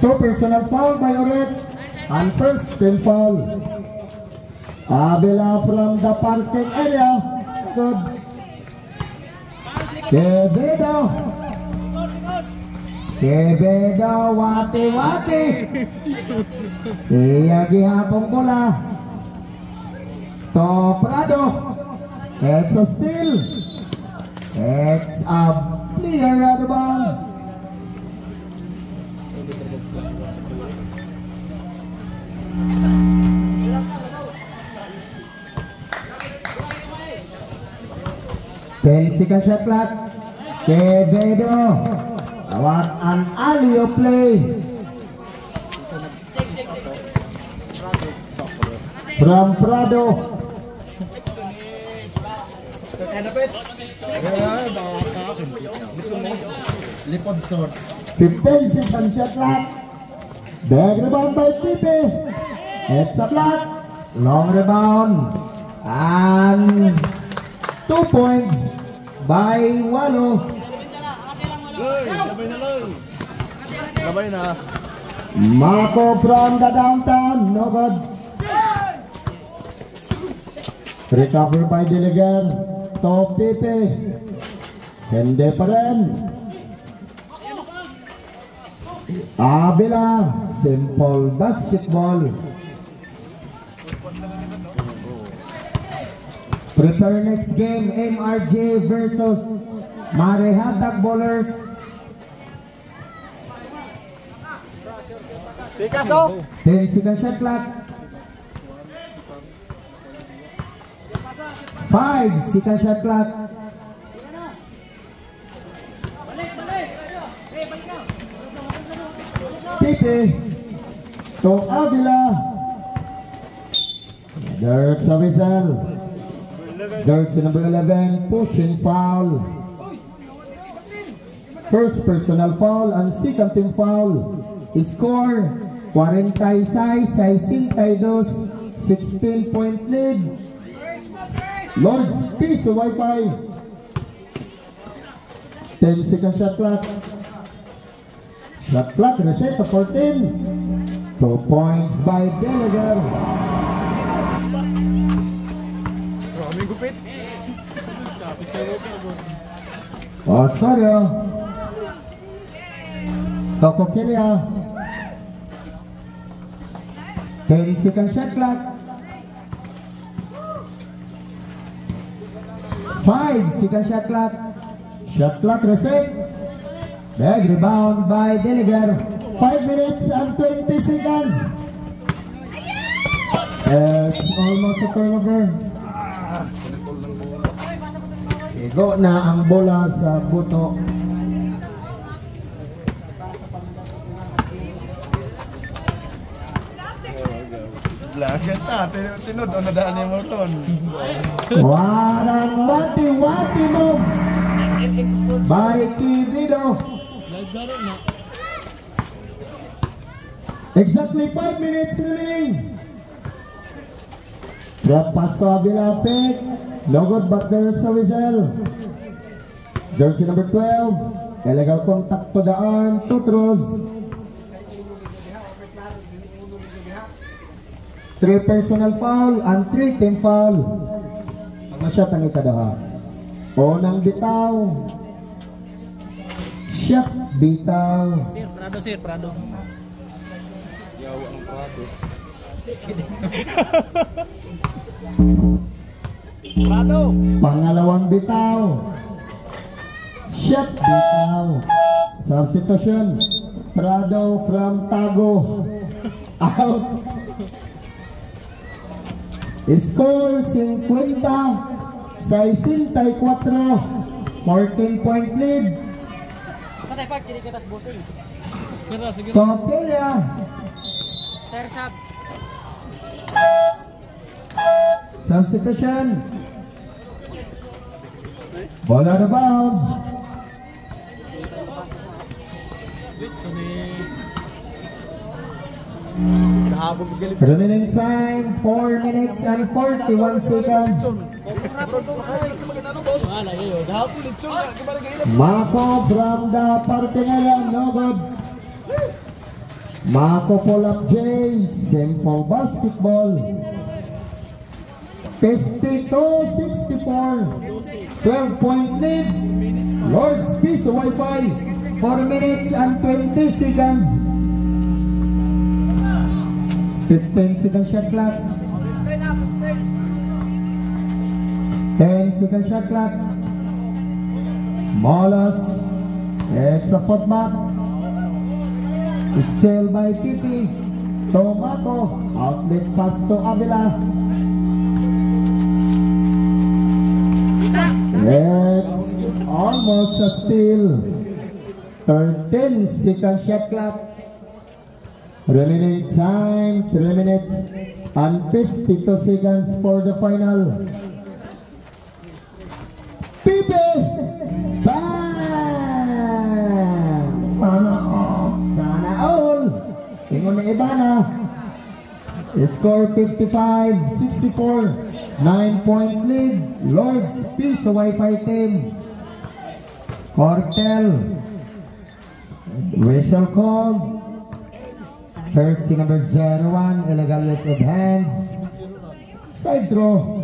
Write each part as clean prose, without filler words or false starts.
Two personal foul by Oret and first team foul. Avila from the parking area. Good. Quevedo, wati. Iya gihapong bola. To Prado. It's a steal. It's a clear out of bounds. Second shot clock. Quevedo. What an alley play from Prado. 15 second shot clock. Big rebound by Pipe. It's a block. Long rebound and 2 points by Walo. Marco from the downtown, no good. Recover by Diliger. To Pipe. Hindi pa rin. Avila, simple basketball. Prepare next game, MRJ versus Marihatag Bowlers. Picasso. 10 second shot clock. 5 second shot clock. Pipe to Avila. There's a whistle. There's number 11 pushing foul. First personal foul and second team foul. Score 46-62, 16-point lead. Lord's Piso Wi-Fi. 10 second shot clock. Shot clock reset to 14. 2 points by Delegar. Osorio. Tokokilia. 10 second shot clock. 5 second shot clock. Shot clock reset. Big rebound by Delegar. 5 minutes and 20 seconds. It's almost a turnover. Igo na ang bola sa buto. Lagat na, tinod o nadaan niya mo ron. Warang wati mo by Quevedo. Exactly 5 minutes remaining. Drop pass to Avila, fake. No good, but there's a whistle. Jersey number 12. Illegal contact to the arm. 2 throws. 3 personal foul and 3 team foul. Masyat ang ikadaha. Unang bitaw. Shot bitaw. Sir, Prado. Yaw ang Prado. Prado. Pangalawang bitaw. Shot bitaw. Substitution. Prado from Tago. Out. Score 50 sa 64. 14-point lead. Tokelia. Sir, sub. Substitution. Ball out of bounds. Remaining time 4 minutes and 41 seconds. Mako from the Partenela, no good. Mako pull-up J, simple basketball. 52-64, 12-point lead. Lords Piso Wi-Fi, 4 minutes and 20 seconds. 15-second shot clock. 10-second shot clock. Molos, it's a footback. Still by Pipi. Tomato, outlet pass to Avila. It's almost a steal. 13-second shot clock. Remaining time 3 minutes and 52 seconds for the final. Pipe! Bang! Sana all! Ingon na Ibana. Score 55-64. 9-point lead. Lords Piso Wi-Fi team. Cortel. Whistle called. Jersey number 01. Illegal use of hands. Side throw.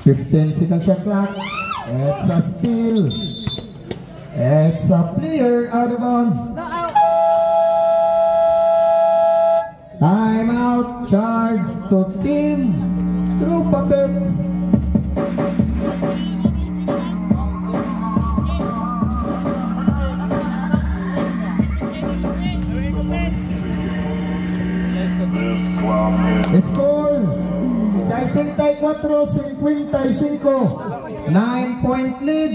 15-second shot clock. It's a steal. It's a player out of bounds. Time out. Charge to team. True puppets. Score 64-55, 9-point lead.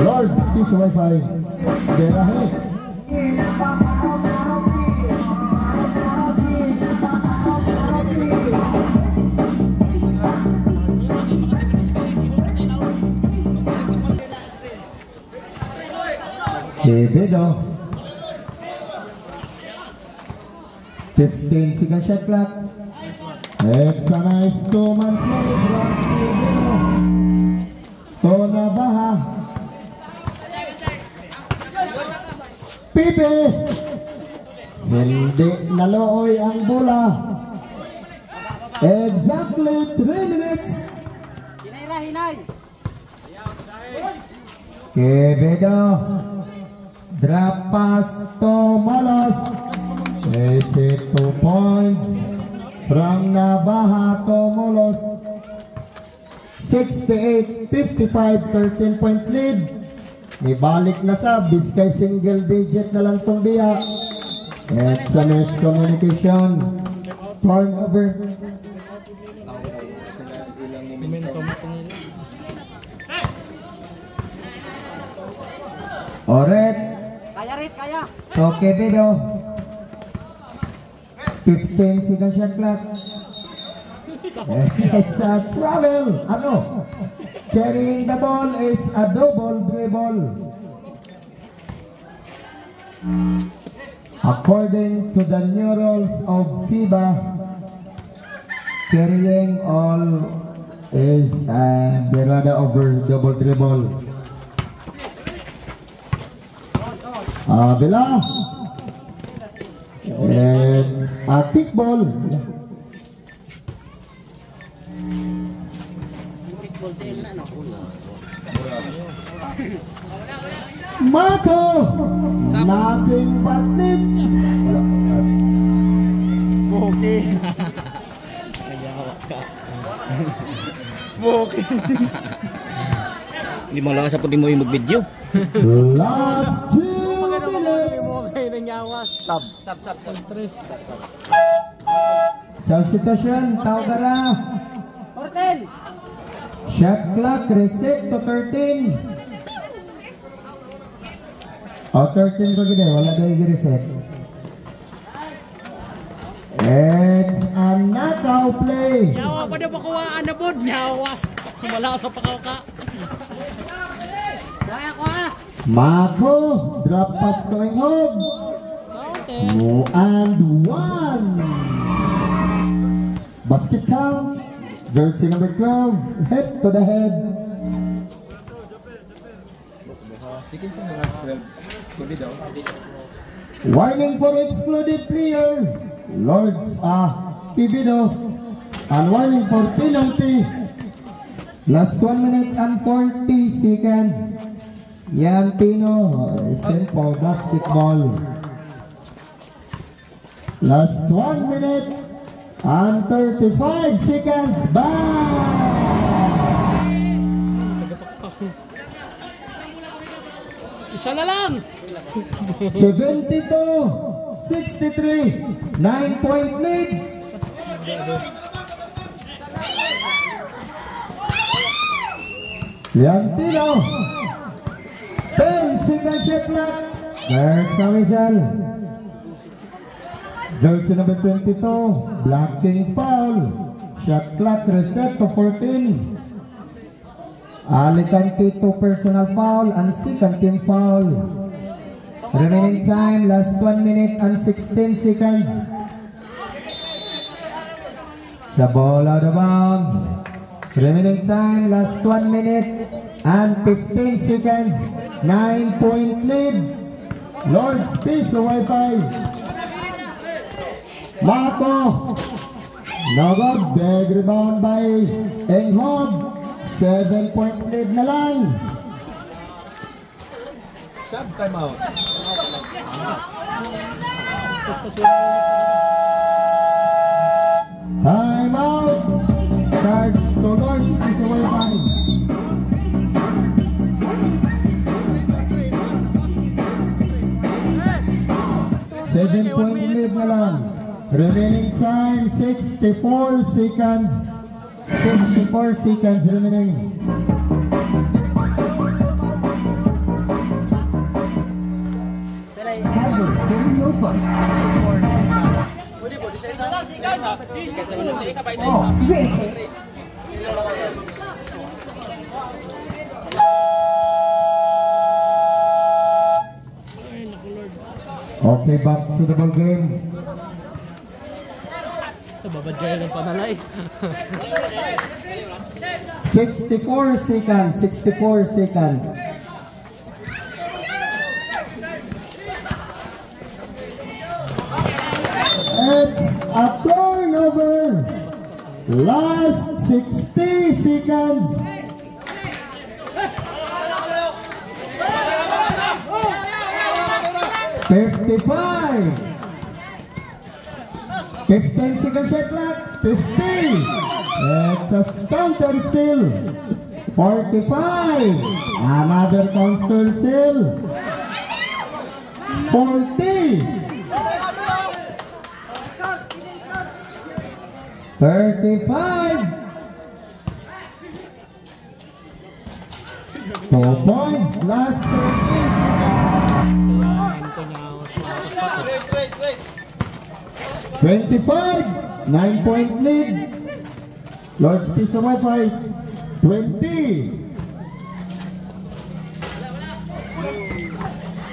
Lords Piso Wi-Fi, they're ahead. Quevedo. 15-second shot clock. It's a nice two-man play from Quevedo. Tonabaha. Pipe. Hindi nalooy ang bola. Exactly 3 minutes. Quevedo. Drop pass to Molos. Is it 2 points from Nabaha to Molos. 68-55, 13-point lead. Ibalik na sa Biskay, single digit na lang itong biya. It's a miscommunication. Turnover. Oret. Kaya. Okay, Bedo. 15-second shot clock. It's a travel. Ano? Carrying the ball is a double dribble. According to the new rules of FIBA, carrying all is a derada over double dribble. Bila. It's a kickball. Mako! Nothing but net. Buki. Buki. Hindi mo lang sa puti mo yung mag-video. Last 2 minutes. Sab. Substitution, Taugara. 14. Shot clock reset to 13. Oh, 13 ko gini, wala daw i-reset. It's a knockout play. Yawa pa na pakuhaan na po, nyawas. Wala sa pakaw ka. Kaya ko ha. Mako, drop pass to Ingog. And one. Basket count. Jersey number 12. Hit to the head. Sikin sa mga 12. Hindi daw. Warning for excluded player. Lords Pibido. And warning for penalty. Last 1 minute and 40 seconds. Yan Tino. Simple basketball. Last 1 minute and 35 seconds. Bang! Isa na lang. 72-63. 9-point lead. Liantino. 10 seconds shot clock. There's the whistle. Jersey number 22. Blocking foul. Shot clock reset to 14. Alicante 2 personal foul and second team foul. Remaining time, last 1 minute and 16 seconds. Sa ball out of bounds. Remaining time, last 1 minute and 15 seconds. 9-point lead. Lord's Peace Wi-Fi. Mako. No good. Big rebound by Enghod. 7-point lead na lang. Sub time out. Time out. Charge to Lord's Peace Wi-Fi. Seven-point lead na lang. Remaining time 64 seconds. 64 seconds remaining. Okay, back to the ball game. Babadjay ng panalay. 64 seconds. 64 seconds. It's a turnover. Last 60 seconds. $55. 15 seconds shot clock. 50. It's a counter still. 45. Another counter still. 40. 35. 2 points. Last 30 seconds. 25. 9-point lead. Lord's Peace Wi-Fi. 20.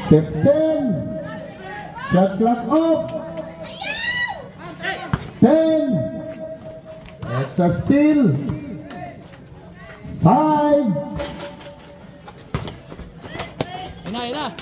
15. Shot clock off. 10. It's a steal. 5. Ina.